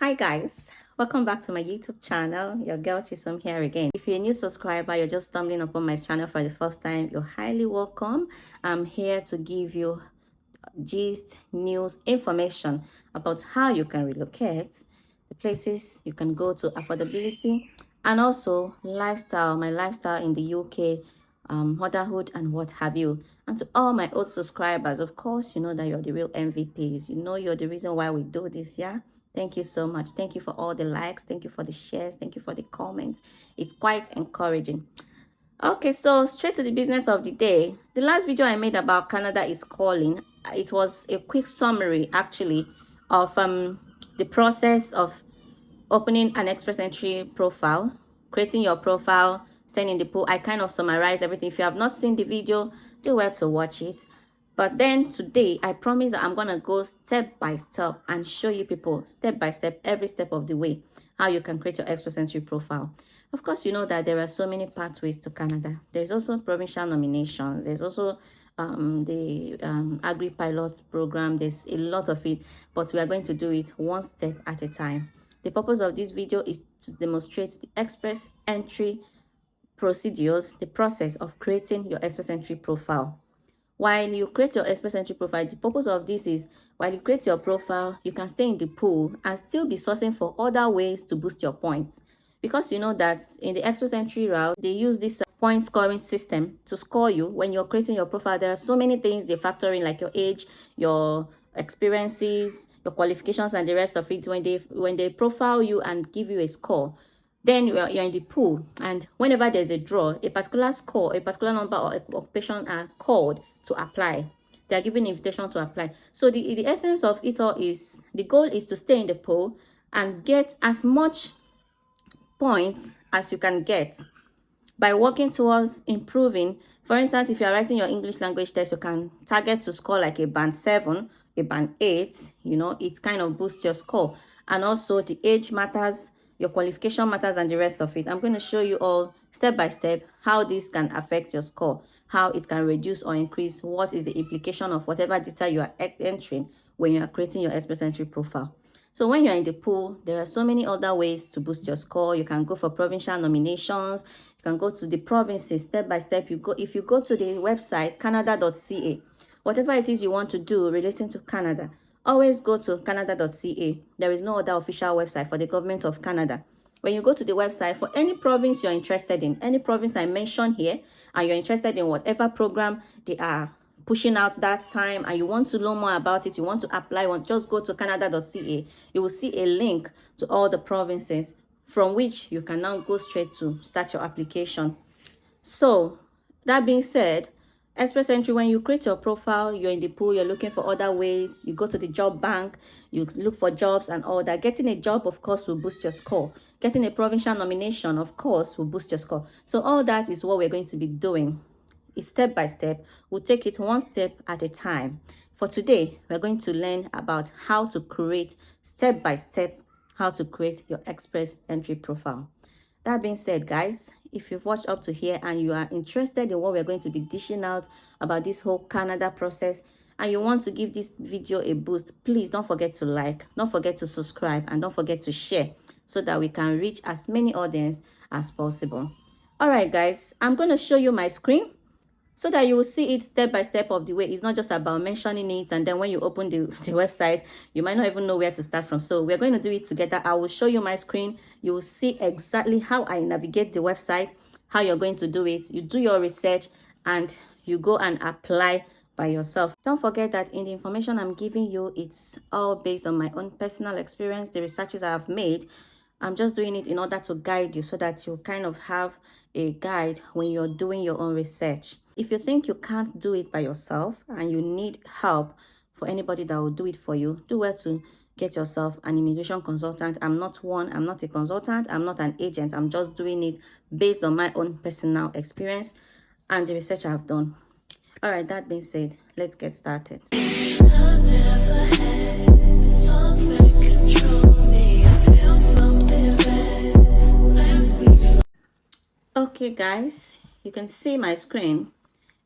Hi guys, welcome back to my YouTube channel. Your girl Chisom here again. If you're a new subscriber, you're just stumbling upon my channel for the first time, you're highly welcome. I'm here to give you gist, news, information about how you can relocate, the places you can go to, affordability, and also lifestyle, my lifestyle in the UK, motherhood, and what have you. And to all my old subscribers, of course, you know that you're the real MVPs. You know you're the reason why we do this, yeah? Thank you so much. Thank you for all the likes. Thank you for the shares. Thank you for the comments. It's quite encouraging. Okay, so straight to the business of the day. The last video I made about Canada is calling. It was a quick summary actually of the process of opening an express entry profile, creating your profile, staying in the pool. I kind of summarized everything. If you have not seen the video, do well to watch it. But then today, I promise that I'm going to go step by step and show you people step by step, every step of the way, how you can create your express entry profile. Of course, you know that there are so many pathways to Canada. There's also provincial nominations. There's also the agri-pilots program. There's a lot of it, but we are going to do it one step at a time. The purpose of this video is to demonstrate the express entry procedures, the process of creating your express entry profile. While you create your express entry profile, the purpose of this is while you create your profile, you can stay in the pool and still be sourcing for other ways to boost your points. Because you know that in the express entry route, they use this point scoring system to score you. When you're creating your profile, there are so many things they factor in, like your age, your experiences, your qualifications, and the rest of it. When they profile you and give you a score, then you're in the pool, and whenever there's a draw, a particular score, a particular number or occupation are called to apply. They are given invitation to apply. So the essence of it all is, the goal is to stay in the pool and get as much points as you can get by working towards improving. For instance, if you are writing your English language test, you can target to score like a band 7, a band 8, you know, it kind of boosts your score. And also the age matters, your qualification matters, and the rest of it. I'm going to show you all step by step how this can affect your score, how it can reduce or increase, what is the implication of whatever data you are entering when you are creating your express entry profile. So when you're in the pool, there are so many other ways to boost your score. You can go for provincial nominations. You can go to the provinces step by step. If you go to the website canada.ca, whatever it is you want to do relating to Canada, always go to canada.ca. There is no other official website for the government of Canada. When you go to the website for any province you're interested in, any province I mentioned here, and you're interested in whatever program they are pushing out that time, and you want to learn more about it, you want to apply one, just go to canada.ca. You will see a link to all the provinces from which you can now go straight to start your application. So that being said, express entry, when you create your profile, you're in the pool, you're looking for other ways, you go to the job bank, you look for jobs and all that. Getting a job, of course, will boost your score. Getting a provincial nomination, of course, will boost your score. So all that is what we're going to be doing. It's step by step. We'll take it one step at a time. For today, we're going to learn about how to create step by step, how to create your express entry profile. That being said, guys, if you've watched up to here and you are interested in what we're going to be dishing out about this whole Canada process, and you want to give this video a boost, please don't forget to like, don't forget to subscribe, and don't forget to share so that we can reach as many audience as possible. All right, guys, I'm going to show you my screen so that you will see it step by step of the way. It's not just about mentioning it, and then when you open the website, you might not even know where to start from. So we're going to do it together. I will show you my screen. You will see exactly how I navigate the website, how you're going to do it. You do your research and you go and apply by yourself. Don't forget that in the information I'm giving you, it's all based on my own personal experience, the researches I have made. I'm just doing it in order to guide you so that you kind of have a guide when you're doing your own research. If you think you can't do it by yourself and you need help for anybody that will do it for you, do well to get yourself an immigration consultant. I'm not one, I'm not a consultant, I'm not an agent. I'm just doing it based on my own personal experience and the research I've done. All right, that being said, let's get started. Okay, guys, you can see my screen.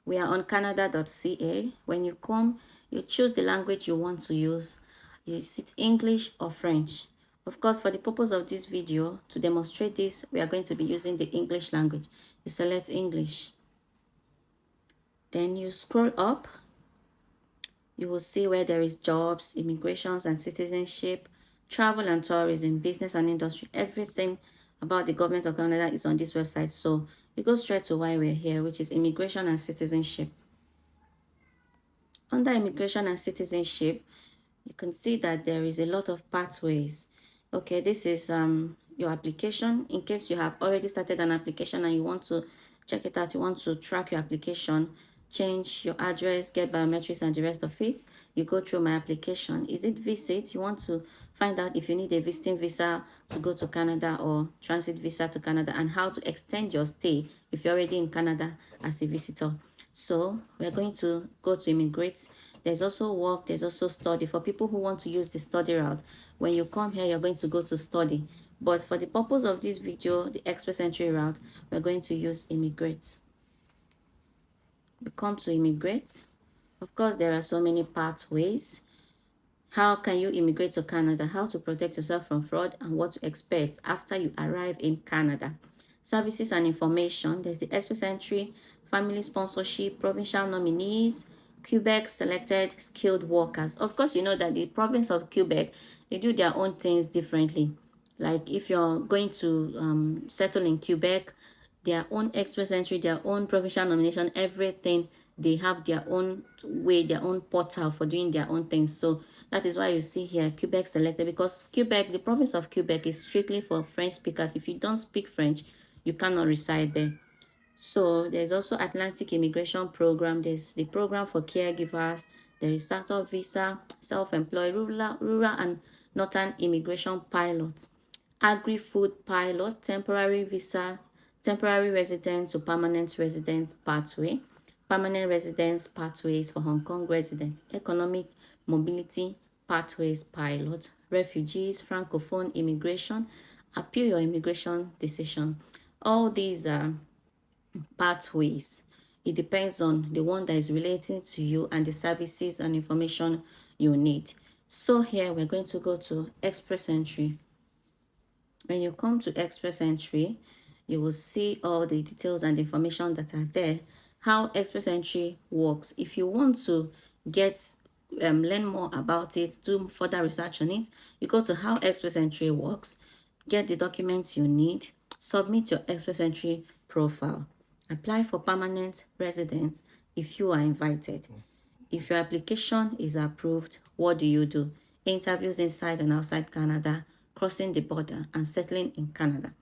We are on canada.ca. When you come, you choose the language you want to use. Is it English or French? Of course, for the purpose of this video, to demonstrate this, we are going to be using the English language. You select English. Then you scroll up. You will see where there is jobs, immigrations and citizenship, travel and tourism, business and industry. Everything about the government of Canada is on this website. So we go straight to why we're here, which is immigration and citizenship. Under immigration and citizenship, you can see that there is a lot of pathways. Okay, this is your application. In case you have already started an application and you want to check it out, you want to track your application, change your address, get biometrics and the rest of it, you go through my application. Is it visit? You want to find out if you need a visiting visa to go to Canada or transit visa to Canada, and how to extend your stay if you're already in Canada as a visitor. So we're going to go to immigrate. There's also work, there's also study. For people who want to use the study route, when you come here, you're going to go to study. But for the purpose of this video, the express entry route, we're going to use immigrate. We come to immigrate. Of course, there are so many pathways. How can you immigrate to Canada? How to protect yourself from fraud and what to expect after you arrive in Canada. Services and information. There's the express entry, family sponsorship, provincial nominees, Quebec selected skilled workers. Of course, you know that the province of Quebec, they do their own things differently. Like if you're going to settle in Quebec, their own express entry, their own provincial nomination, everything, they have their own way, their own portal for doing their own things. So that is why you see here Quebec selected, because Quebec, the province of Quebec, is strictly for French speakers. If you don't speak French, you cannot reside there. So there's also Atlantic Immigration Program. There's the program for caregivers. There is startup visa, self-employed, rural and northern immigration pilots, agri-food pilot, temporary visa, temporary resident to permanent resident pathway, permanent residence pathways for Hong Kong residents, economic mobility pathways pilot, refugees, francophone immigration, appeal your immigration decision. All these are pathways. It depends on the one that is relating to you and the services and information you need. So here we're going to go to express entry. When you come to express entry, you will see all the details and information that are there, how express entry works. If you want to get learn more about it, do further research on it, you go to how express entry works, get the documents you need, submit your express entry profile, apply for permanent residence if you are invited. If your application is approved, what do you do? Interviews inside and outside Canada, crossing the border and settling in Canada.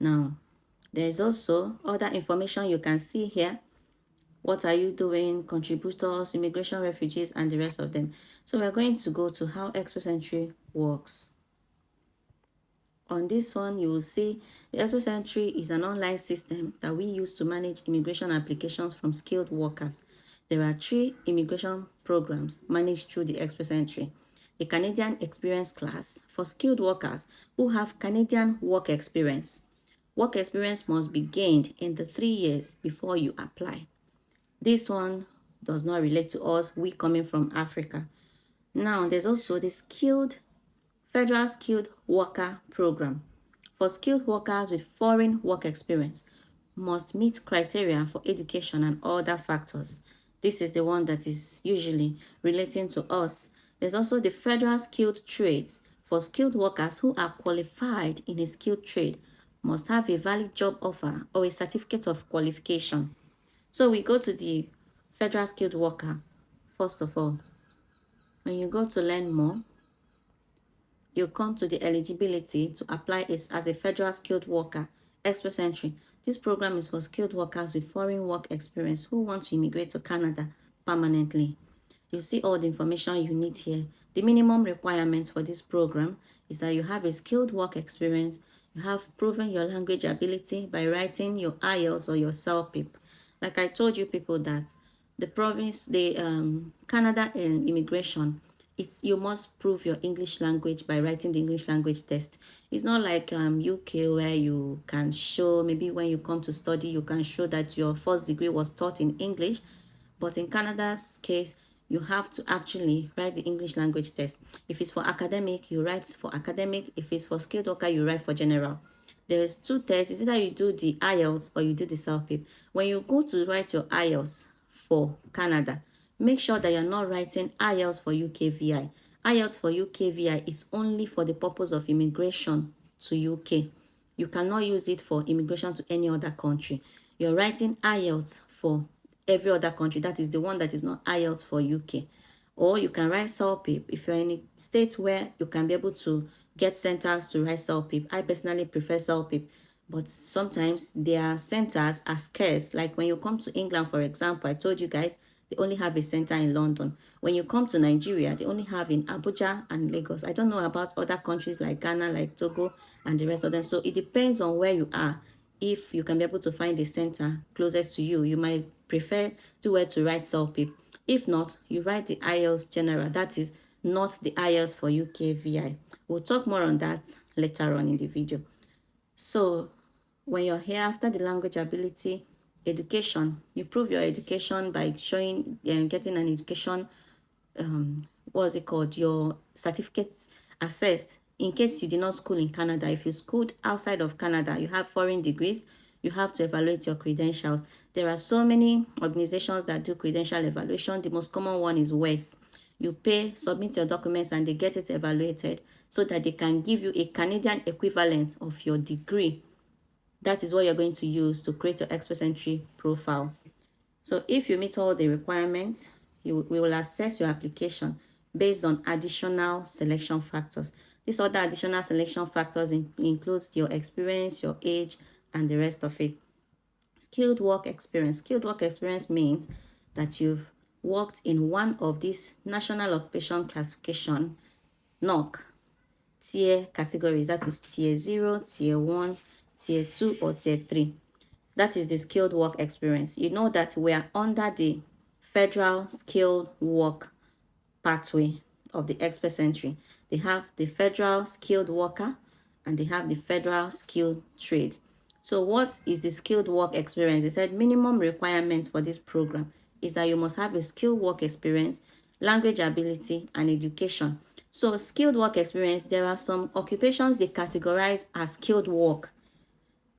Now, there is also other information you can see here. What are you doing? Contributors, immigration, refugees, and the rest of them. So we're going to go to how express entry works. On this one, you will see the express entry is an online system that we use to manage immigration applications from skilled workers. There are 3 immigration programs managed through the express entry. The Canadian Experience Class for skilled workers who have Canadian work experience. Work experience must be gained in the 3 years before you apply. This one does not relate to us, we coming from Africa. Now, there's also the Federal Skilled Worker Program for skilled workers with foreign work experience must meet criteria for education and other factors. This is the one that is usually relating to us. There's also the Federal Skilled Trades for skilled workers who are qualified in a skilled trade must have a valid job offer or a certificate of qualification. So we go to the Federal Skilled Worker first of all. When you go to learn more, you come to the eligibility to apply it as a federal skilled worker, express entry. This program is for skilled workers with foreign work experience who want to immigrate to Canada permanently. You see all the information you need here. The minimum requirements for this program is that you have a skilled work experience, you have proven your language ability by writing your IELTS or your CELPIP. Like I told you people that the province, the Canada immigration, you must prove your English language by writing the English language test. It's not like UK where you can show, maybe when you come to study, you can show that your first degree was taught in English. But in Canada's case, you have to actually write the English language test. If it's for academic, you write for academic. If it's for skilled worker, you write for general. There is two tests. It's either you do the IELTS or you do the self-pip. When you go to write your IELTS for Canada, make sure that you're not writing IELTS for UKVI. IELTS for UKVI is only for the purpose of immigration to UK. You cannot use it for immigration to any other country. You're writing IELTS for every other country. That is the one that is not IELTS for UK. Or you can write self-pip if you're in a state where you can be able to get centers to write self-pip. I personally prefer self-pip, but sometimes their centers are scarce. Like when you come to England, for example, I told you guys they only have a center in London. When you come to Nigeria, they only have in Abuja and Lagos. I don't know about other countries like Ghana, like Togo, and the rest of them. So it depends on where you are. If you can be able to find a center closest to you, you might prefer to where to write self-pip. If not, you write the IELTS general. That is not the IELTS for UKVI. We'll talk more on that later on in the video. So when you're here after the language ability, education, you prove your education by showing getting an education, what's it called, your certificates assessed. In case you did not school in Canada, if you schooled outside of Canada, you have foreign degrees, you have to evaluate your credentials. There are so many organizations that do credential evaluation. The most common one is WES. You pay, submit your documents, and they get it evaluated so that they can give you a Canadian equivalent of your degree. That is what you're going to use to create your Express Entry profile. So if you meet all the requirements, we will assess your application based on additional selection factors. These other additional selection factors includes your experience, your age, and the rest of it. Skilled work experience. Skilled work experience means that you've worked in one of these National Occupation Classification, NOC, tier categories. That is tier 0, tier 1, tier 2, or tier 3. That is the skilled work experience. You know that we are under the federal skilled work pathway of the Express Entry. They have the federal skilled worker and they have the federal skilled trade. So what is the skilled work experience? They said minimum requirements for this program is that you must have a skilled work experience, language ability, and education. So skilled work experience, there are some occupations they categorize as skilled work.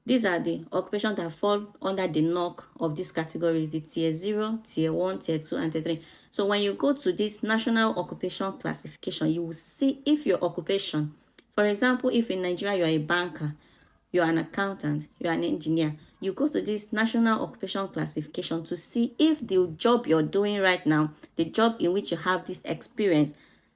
These are the occupations that fall under the NOC of these categories, the tier 0, tier 1, tier 2, and tier 3. So when you go to this National Occupation Classification, you will see if your occupation, for example, if in Nigeria you are a banker, you are an accountant, you are an engineer, you go to this National Occupation Classification to see if the job you're doing right now, the job in which you have this experience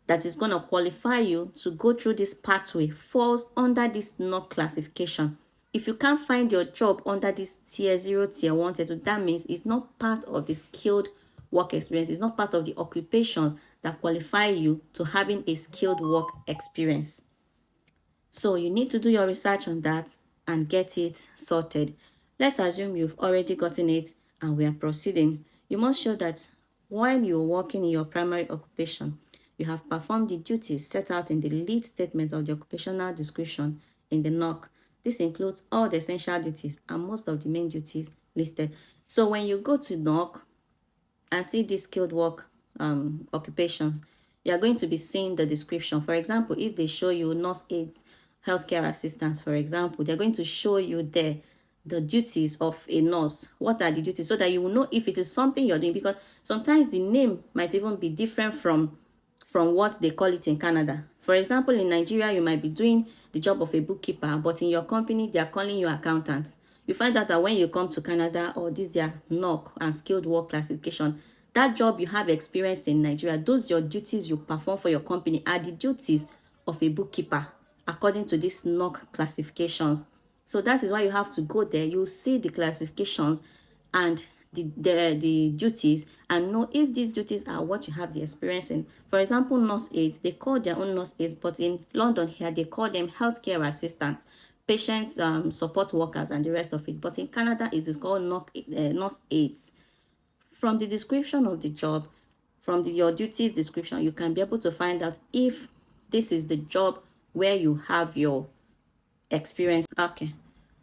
that is going to qualify you to go through this pathway falls under this NOC classification. If you can't find your job under this tier 0, tier 1, tier 2, that means it's not part of the skilled work experience. It's not part of the occupations that qualify you to having a skilled work experience. So you need to do your research on that and get it sorted. Let's assume you've already gotten it and we are proceeding. You must show that while you're working in your primary occupation, you have performed the duties set out in the lead statement of the occupational description in the NOC. This includes all the essential duties and most of the main duties listed. So when you go to NOC and see these skilled work occupations, you are going to be seeing the description. For example, if they show you nurse aides, healthcare assistants, for example, they're going to show you there the duties of a nurse. What are the duties? So that you will know if it is something you're doing, because sometimes the name might even be different from what they call it in Canada. For example, in Nigeria, you might be doing the job of a bookkeeper, but in your company, they are calling you accountant. You find out that when you come to Canada or this their NOC and skilled work classification, that job you have experience in Nigeria, those your duties you perform for your company are the duties of a bookkeeper according to these NOC classifications. So that is why you have to go there. You see the classifications and the duties and know if these duties are what you have the experience in. For example, nurse aides, they call their own nurse aides, but in London here, they call them healthcare assistants, patients, support workers, and the rest of it. But in Canada, it is called nurse aides. From the description of the job, from your duties description, you can be able to find out if this is the job where you have your experience. Okay.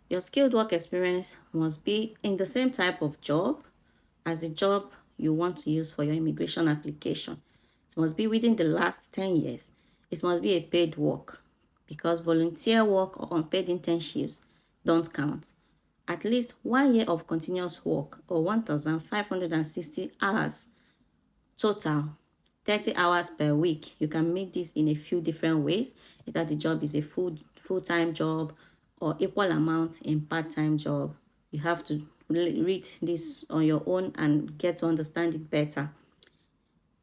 Your skilled work experience must be in the same type of job as the job you want to use for your immigration application. It must be within the last 10 years. It must be a paid work because volunteer work or unpaid internships don't count. At least 1 year of continuous work or 1,560 hours total, 30 hours per week. You can make this in a few different ways, either the job is a full-time job or equal amount in part-time job. You have to read this on your own and get to understand it better.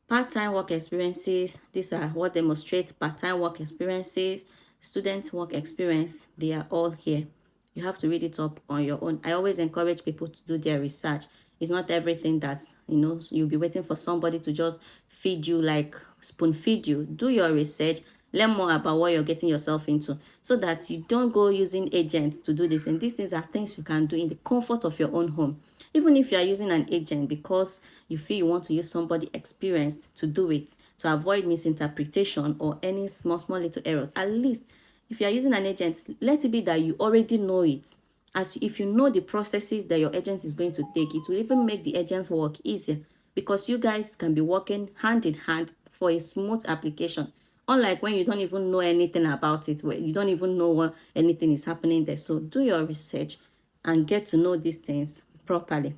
Part-time work experiences, these are what demonstrate part-time work experiences, student work experience, they are all here. You have to read it up on your own. I always encourage people to do their research. It's not everything that, you'll be waiting for somebody to just feed you, like spoon feed you. Do your research, learn more about what you're getting yourself into so that you don't go using agents to do this. And these things are things you can do in the comfort of your own home. Even if you are using an agent because you feel you want to use somebody experienced to do it, to avoid misinterpretation or any small little errors, at least if you are using an agent, let it be that you already know it. As if you know the processes that your agent is going to take, it will even make the agent's work easier because you guys can be working hand in hand for a smooth application. Unlike when you don't even know anything about it, where you don't even know what anything is happening there. So do your research and get to know these things properly.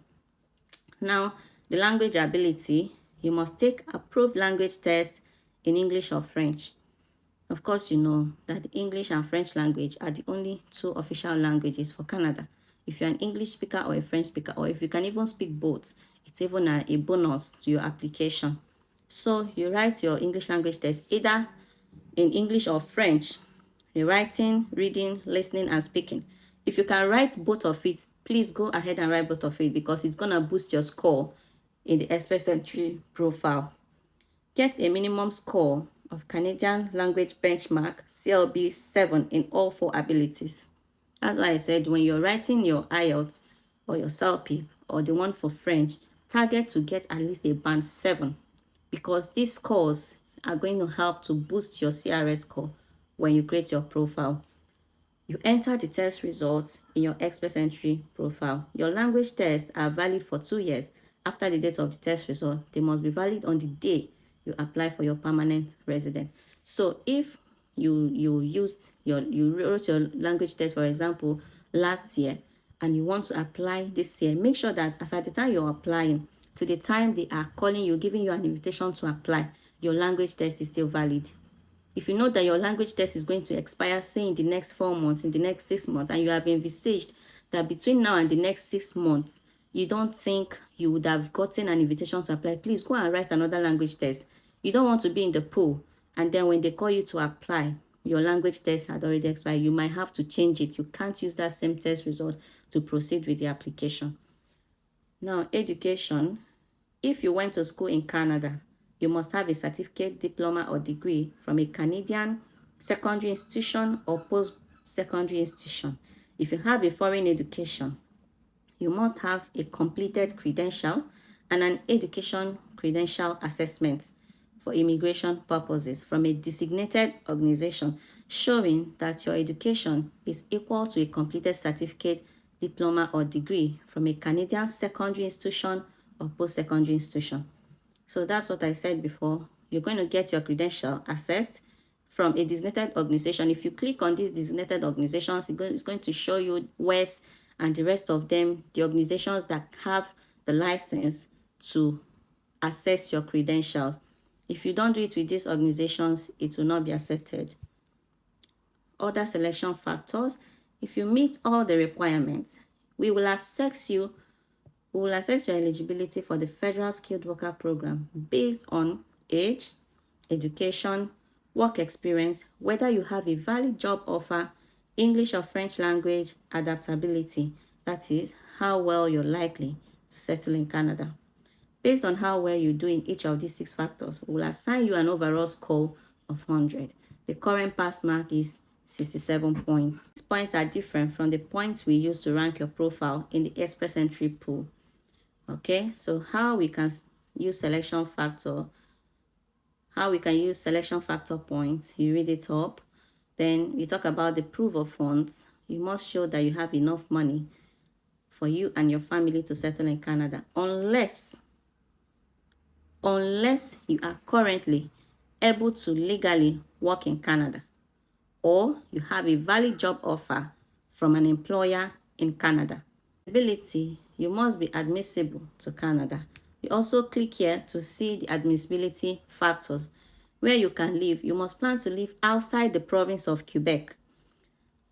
Now, the language ability, you must take approved language test in English or French. Of course, you know that English and French language are the only two official languages for Canada. If you're an English speaker or a French speaker, or if you can even speak both, it's even a bonus to your application. So you write your English language test either in English or French, writing, reading, listening, and speaking. If you can write both of it, please go ahead and write both of it because it's going to boost your score in the Express Entry profile. Get a minimum score of Canadian Language Benchmark CLB 7 in all 4 abilities. That's why I said when you're writing your IELTS or your CELP or the one for French, target to get at least a band 7 because these scores are going to help to boost your CRS score when you create your profile. You enter the test results in your Express Entry profile. Your language tests are valid for 2 years. After the date of the test result, they must be valid on the day you apply for your permanent residence. So if you wrote your language test, for example, last year, and you want to apply this year, make sure that as at the time you're applying, to the time they are calling you, giving you an invitation to apply, your language test is still valid. If you know that your language test is going to expire, say, in the next 4 months, in the next 6 months, and you have envisaged that between now and the next 6 months, you don't think you would have gotten an invitation to apply, please go and write another language test. You don't want to be in the pool, and then when they call you to apply, your language test had already expired. You might have to change it. You can't use that same test result to proceed with the application. Now, education. If you went to school in Canada, you must have a certificate, diploma, or degree from a Canadian secondary institution or post-secondary institution. If you have a foreign education, you must have a completed credential and an education credential assessment for immigration purposes from a designated organization showing that your education is equal to a completed certificate, diploma, or degree from a Canadian secondary institution or post-secondary institution. So that's what I said before. You're going to get your credential assessed from a designated organization. If you click on these designated organizations, it's going to show you WES and the rest of them, the organizations that have the license to assess your credentials. If you don't do it with these organizations, it will not be accepted. Other selection factors. If you meet all the requirements, we will assess your eligibility for the Federal Skilled Worker Program based on age, education, work experience, whether you have a valid job offer, English or French language, adaptability, that is, how well you're likely to settle in Canada. Based on how well you do in each of these 6 factors, we will assign you an overall score of 100. The current pass mark is 67 points. These points are different from the points we use to rank your profile in the Express Entry pool. Okay, so how we can use selection factor points, you read it up. Then we talk about the proof of funds. You must show that you have enough money for you and your family to settle in Canada, unless unless you are currently able to legally work in Canada or you have a valid job offer from an employer in Canada. You must be admissible to Canada. You also click here to see the admissibility factors. Where you can live, you must plan to live outside the province of Quebec.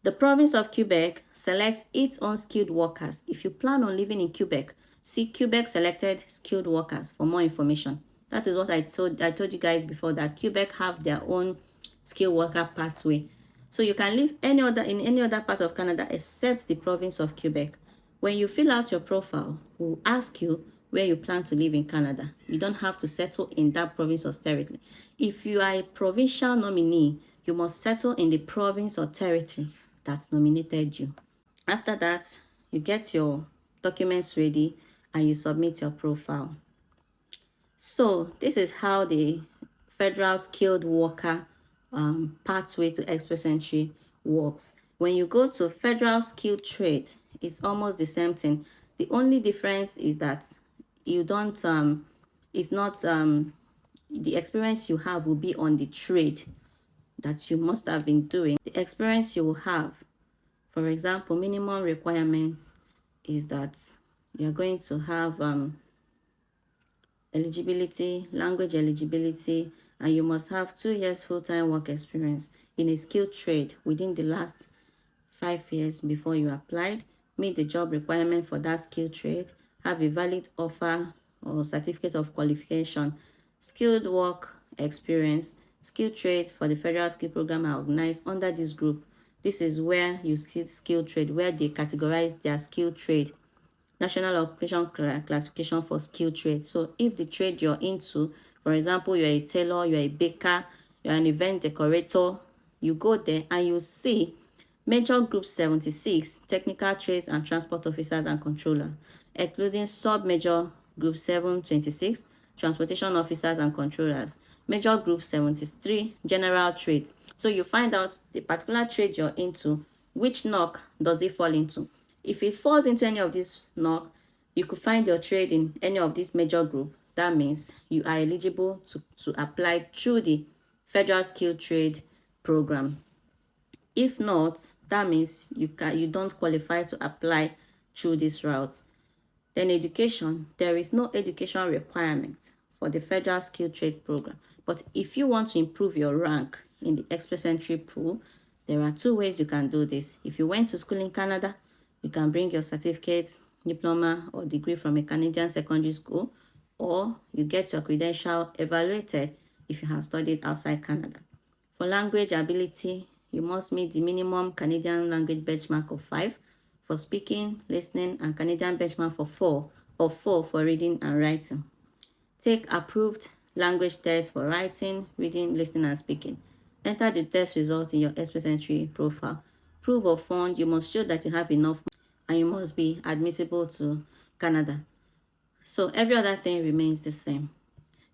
The province of Quebec selects its own skilled workers. If you plan on living in Quebec, see Quebec selected skilled workers for more information. That is what I told you guys before, that Quebec have their own skilled worker pathway. So you can live in any other part of Canada except the province of Quebec. When you fill out your profile, we'll ask you where you plan to live in Canada. You don't have to settle in that province or territory. If you are a provincial nominee, you must settle in the province or territory that nominated you. After that, you get your documents ready and you submit your profile. So this is how the federal skilled worker pathway to express entry works. When you go to federal skilled trade, it's almost the same thing. The only difference is that you don't it's not the experience you have will be on the trade that you must have been doing. The experience you will have, for example, minimum requirements is that you're going to have eligibility, language eligibility, and you must have 2 years full-time work experience in a skilled trade within the last 5 years before you applied, meet the job requirement for that skilled trade, have a valid offer or certificate of qualification, skilled work experience. Skilled trade for the federal skill program are organized under this group. This is where you see skilled trade, where they categorize their skilled trade. National Occupation Classification for skilled trade. So if the trade you're into, for example, you're a tailor, you're a baker, you're an event decorator, you go there and you see Major Group 76, Technical Trades and Transport Officers and Controller, including Sub-Major Group 726, Transportation Officers and Controllers, Major Group 73, General Trades. So you find out the particular trade you're into, which knock does it fall into. If it falls into any of these knock, you could find your trade in any of these major group. That means you are eligible to apply through the Federal Skilled Trade Program. If not, that means you don't qualify to apply through this route. Then education, there is no education requirement for the Federal Skilled Trade Program. But if you want to improve your rank in the express entry pool, there are 2 ways you can do this. If you went to school in Canada, you can bring your certificates, diploma, or degree from a Canadian secondary school, or you get your credential evaluated if you have studied outside Canada. For language ability, you must meet the minimum Canadian language benchmark of 5 for speaking, listening, and Canadian benchmark for 4 for reading and writing. Take approved language tests for writing, reading, listening, and speaking. Enter the test results in your express entry profile. Proof of fund, you must show that you have enough and you must be admissible to Canada. So every other thing remains the same.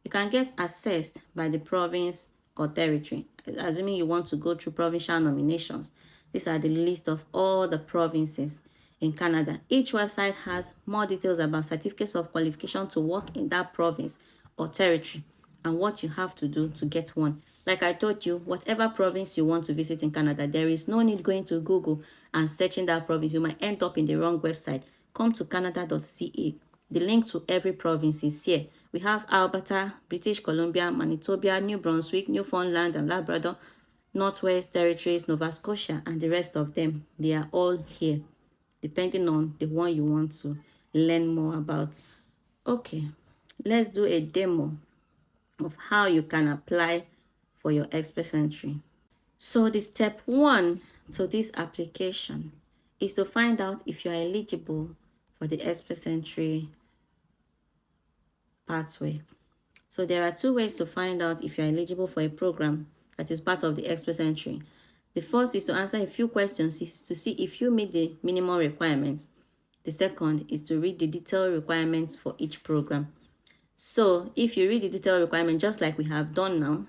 You can get assessed by the province or territory, assuming you want to go through provincial nominations. These are the list of all the provinces in Canada. Each website has more details about certificates of qualification to work in that province or territory and what you have to do to get one. Like I told you, whatever province you want to visit in Canada, there is no need going to Google and searching that province. You might end up in the wrong website. Come to canada.ca. The link to every province is here. We have Alberta, British Columbia, Manitoba, New Brunswick, Newfoundland and Labrador, Northwest Territories, Nova Scotia, and the rest of them. They are all here, depending on the one you want to learn more about. Okay, let's do a demo of how you can apply for your express entry. So the step 1 to this application is to find out if you are eligible for the express entry pathway. So there are 2 ways to find out if you are eligible for a program that is part of the express entry. The first is to answer a few questions to see if you meet the minimum requirements. The second is to read the detailed requirements for each program. So if you read the detailed requirement, just like we have done now,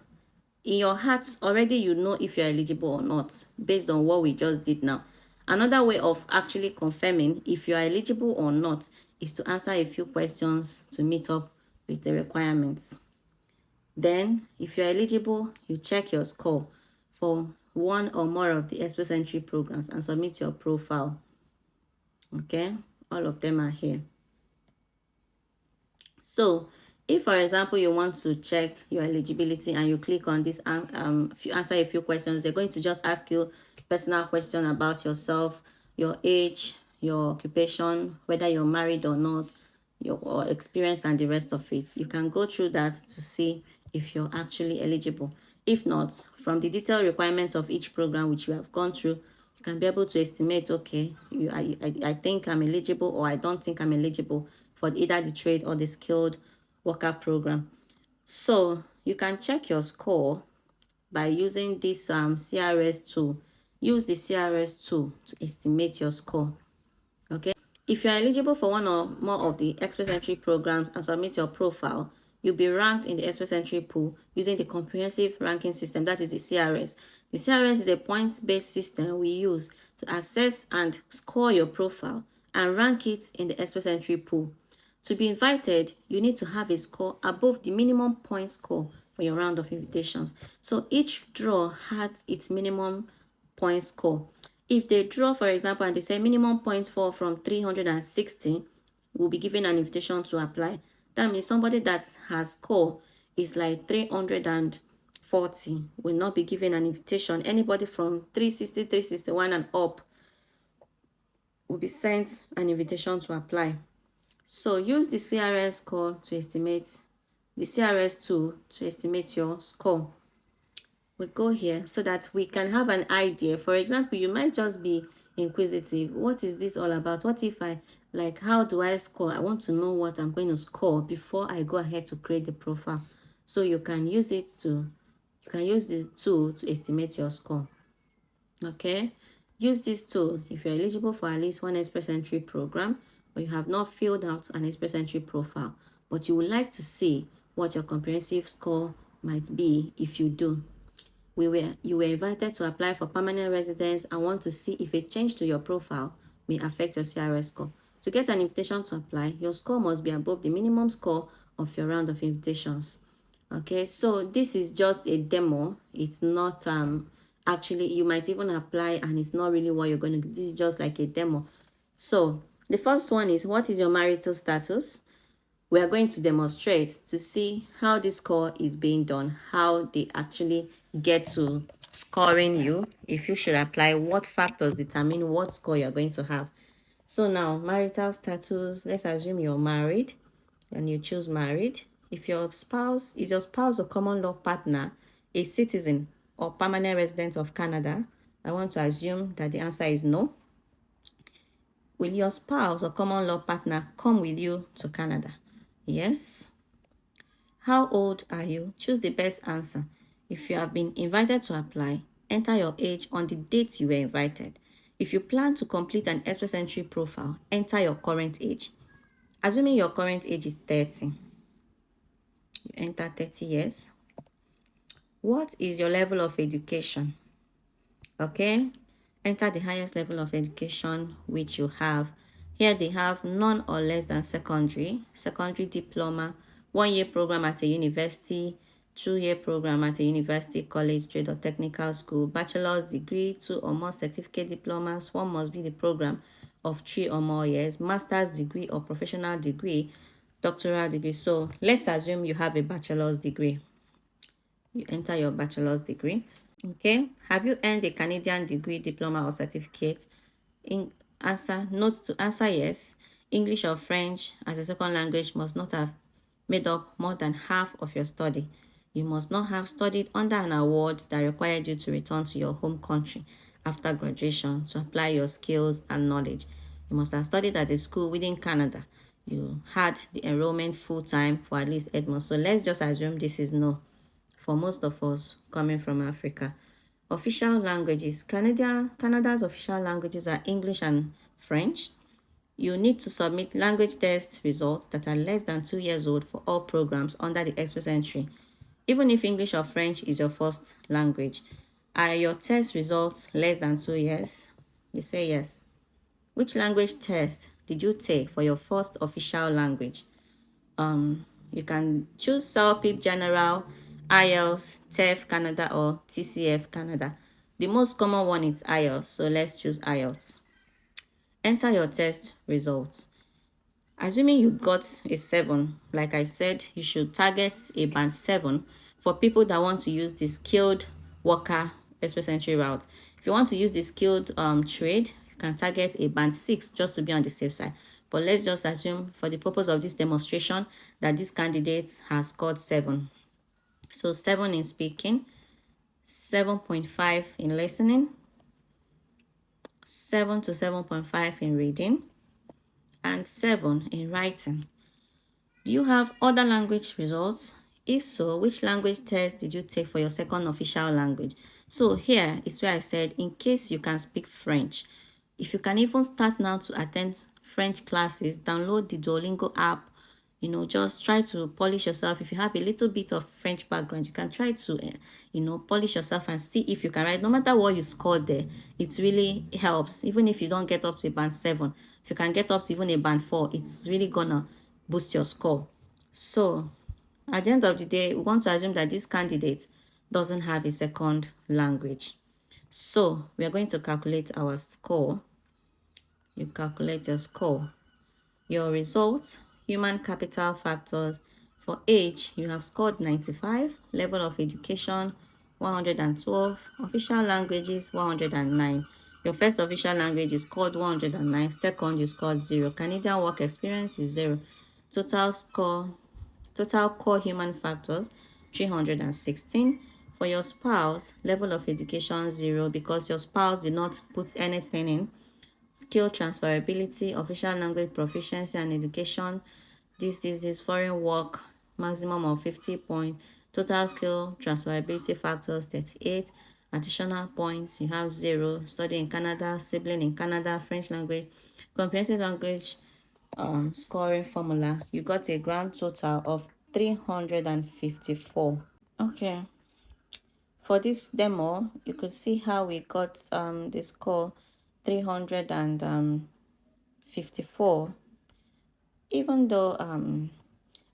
in your heart already you know if you're eligible or not based on what we just did now. Another way of actually confirming if you are eligible or not is to answer a few questions to meet up with the requirements. Then, if you're eligible, you check your score for one or more of the express entry programs and submit your profile. Okay, all of them are here. So if, for example, you want to check your eligibility and you click on this, if you answer a few questions, they're going to just ask you personal question about yourself, your age, your occupation, whether you're married or not, your experience and the rest of it. You can go through that to see if you're actually eligible. If not, from the detailed requirements of each program which you have gone through, you can be able to estimate, okay, I think I'm eligible, or I don't think I'm eligible for either the trade or the skilled worker program. So you can check your score by using this CRS tool. Use the CRS tool to estimate your score. Okay, if you're eligible for one or more of the express entry programs and submit your profile, you'll be ranked in the express entry pool using the comprehensive ranking system, that is the CRS. The CRS is a points-based system we use to assess and score your profile and rank it in the express entry pool. To be invited, you need to have a score above the minimum point score for your round of invitations. So each draw has its minimum point score. If they draw, for example, and they say minimum points fall from 360, will be given an invitation to apply. That means somebody that has score is like 340 will not be given an invitation. Anybody from 360, 361 and up will be sent an invitation to apply. So use the CRS score to estimate, the CRS tool to estimate your score. We go here so that we can have an idea. For example, you might just be inquisitive. What is this all about? What if I, like, how do I score? I want to know what I'm going to score before I go ahead to create the profile. So you can use it to, you can use this tool to estimate your score. Okay, use this tool if you're eligible for at least one express entry program, or you have not filled out an express entry profile, but you would like to see what your comprehensive score might be. If you do, you were invited to apply for permanent residence and want to see if a change to your profile may affect your CRS score. To get an invitation to apply, your score must be above the minimum score of your round of invitations. Okay, so this is just a demo. It's not actually, you might even apply and it's not really what you're going to do. This is just like a demo. So the first one is, what is your marital status? We are going to demonstrate to see how this score is being done, how they actually get to scoring you. If you should apply, what factors determine what score you're going to have. So now, marital status, let's assume you're married and you choose married. If your spouse, is your spouse or common law partner a citizen or permanent resident of Canada? I want to assume that the answer is no. Will your spouse or common law partner come with you to Canada? Yes. How old are you? Choose the best answer. If you have been invited to apply, enter your age on the date you were invited. If you plan to complete an express entry profile, enter your current age. Assuming your current age is 30, you enter 30 years. What is your level of education? Okay, enter the highest level of education which you have. Here they have none or less than secondary diploma, 1-year program at a university, 2-year program at a university, college, trade or technical school, bachelor's degree, 2 or more certificate diplomas, one must be the program of 3 or more years, master's degree or professional degree, doctoral degree. So let's assume you have a bachelor's degree. You enter your bachelor's degree. Okay, have you earned a Canadian degree, diploma or certificate? Note to answer yes. English or French as a second language must not have made up more than half of your study. You must not have studied under an award that required you to return to your home country after graduation to apply your skills and knowledge. You must have studied at a school within Canada. You had the enrollment full-time for at least 8 months. So let's just assume this is no for most of us coming from Africa. Official languages. Canada's official languages are English and French. You need to submit language test results that are less than 2 years old for all programs under the express entry. Even if English or French is your first language, are your test results less than 2 years? You say yes. Which language test did you take for your first official language? You can choose CELPIP General, IELTS, TEF Canada, or TCF Canada. The most common one is IELTS, so let's choose IELTS. Enter your test results. Assuming you got a 7, like I said, you should target a band 7 for people that want to use the skilled worker express entry route. If you want to use the skilled trade, you can target a band 6 just to be on the safe side. But let's just assume for the purpose of this demonstration that this candidate has scored 7. So 7 in speaking, 7.5 in listening, 7 to 7.5 in reading, and 7 in writing. Do you have other language results? If so, which language test did you take for your second official language? So here is where I said, in case you can speak French, if you can even start now to attend French classes, download the Duolingo app, just try to polish yourself. If you have a little bit of French background, you can try to, polish yourself and see if you can write. No matter what you score there, it really helps. Even if you don't get up to a band 7, if you can get up to even a band 4, it's really gonna boost your score. So at the end of the day, we want to assume that this candidate doesn't have a second language. So we are going to calculate our score. You calculate your score. Your results, human capital factors. For age, you have scored 95, level of education 112, official languages 109. Your first official language is scored 109, second you scored 0. Canadian work experience is 0. Total core human factors 316. For your spouse, level of education 0 because your spouse did not put anything in. Skill transferability, official language proficiency and education. This foreign work, maximum of 50 points. Total skill transferability factors 38. Additional points, you have 0. Study in Canada, sibling in Canada, French language, comprehensive language scoring formula. You got a grand total of 354. Okay. For this demo, you could see how we got the score 354, even though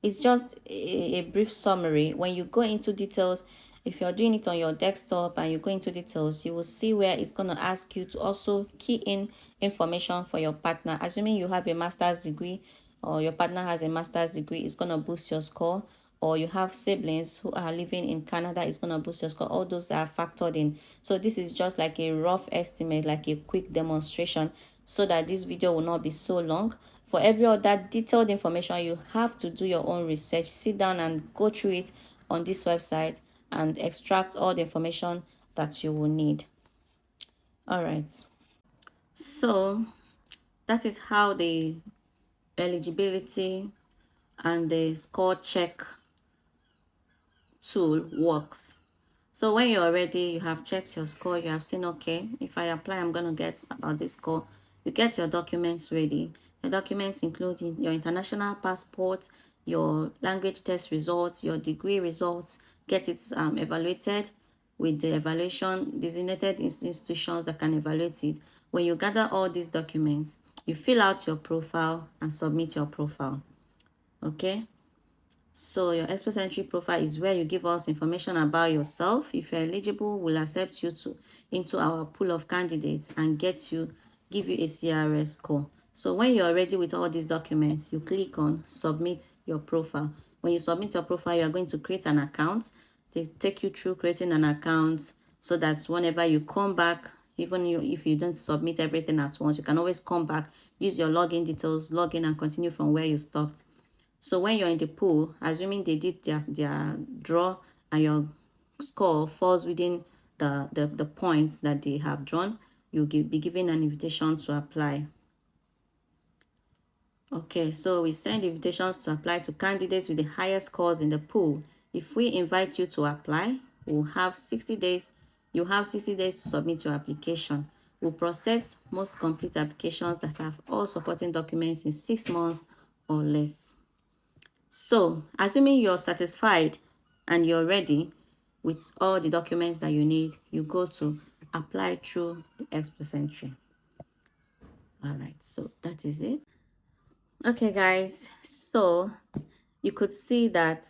it's just a brief summary. When you go into details, if you're doing it on your desktop and you go into details, you will see where it's going to ask you to also key in information for your partner. Assuming you have a master's degree or your partner has a master's degree, it's going to boost your score. Or you have siblings who are living in Canada, it's going to boost your score. All those are factored in. So this is just like a rough estimate, like a quick demonstration, so that this video will not be so long. For every other detailed information, you have to do your own research. Sit down and go through it on this website and extract all the information that you will need. All right. So that is how the eligibility and the score check tool works. So when you're ready, you have checked your score, you have seen, okay, if I apply, I'm going to get about this score. You get your documents ready. Your documents include your international passport, your language test results, your degree results. Get it evaluated with the evaluation designated institutions that can evaluate it. When you gather all these documents, you fill out your profile and submit your profile. Okay. So your express entry profile is where you give us information about yourself. If you're eligible, we'll accept you into our pool of candidates and give you a CRS score. So when you're ready with all these documents, you click on submit your profile. When you submit your profile, you are going to create an account. They take you through creating an account so that whenever you come back, even if you don't submit everything at once, you can always come back, use your login details, log in and continue from where you stopped. So when you're in the pool, assuming they did their draw and your score falls within the points that they have drawn, you'll be given an invitation to apply. Okay, so we send invitations to apply to candidates with the highest scores in the pool. If we invite you to apply, we'll have 60 days. You have 60 days to submit your application. We'll process most complete applications that have all supporting documents in 6 months or less. So, assuming you're satisfied and you're ready with all the documents that you need, you go to apply through the express entry. All right, so that is it. Okay, guys, so you could see that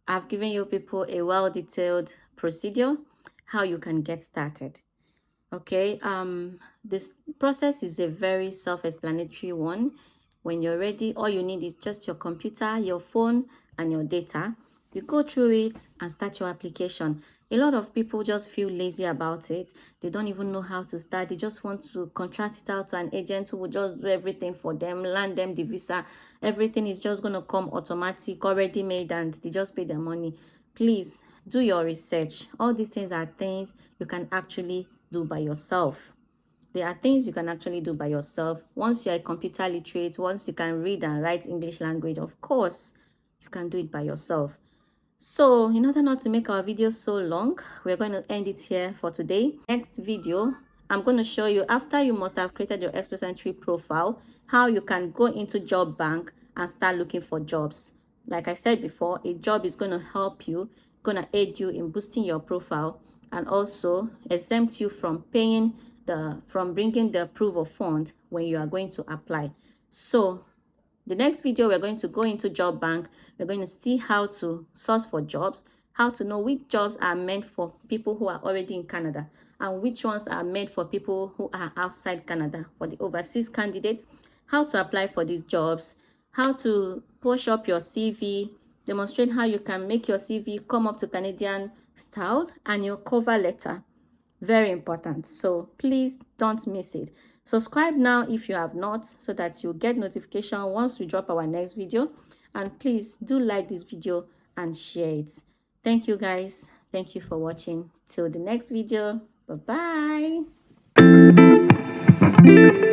I've given you people a well-detailed procedure how you can get started. Okay, this process is a very self-explanatory one. When you're ready, all you need is just your computer, your phone, and your data. You go through it and start your application. A lot of people just feel lazy about it. They don't even know how to start. They just want to contract it out to an agent who will just do everything for them, land them the visa. Everything is just going to come automatic, already made, and they just pay their money. Please do your research. All these things are things you can actually do by yourself. There are things you can actually do by yourself. Once you're a computer literate, once you can read and write English language, of course, you can do it by yourself. So in order not to make our video so long, we're going to end it here for today. Next video, I'm going to show you, after you must have created your Express Entry profile, how you can go into Job Bank and start looking for jobs. Like I said before, a job is going to help you, going to aid you in boosting your profile, and also exempt you from bringing the proof of fund when you are going to apply. So the next video, we're going to go into Job Bank. We're going to see how to source for jobs, how to know which jobs are meant for people who are already in Canada and which ones are meant for people who are outside Canada, for the overseas candidates, how to apply for these jobs, how to push up your CV, demonstrate how you can make your CV come up to Canadian style, and your cover letter. Very important. So please don't miss it. Subscribe now if you have not, so that you'll get notification once we drop our next video. And please do like this video and share it. Thank you guys. Thank you for watching. Till the next video. Bye bye.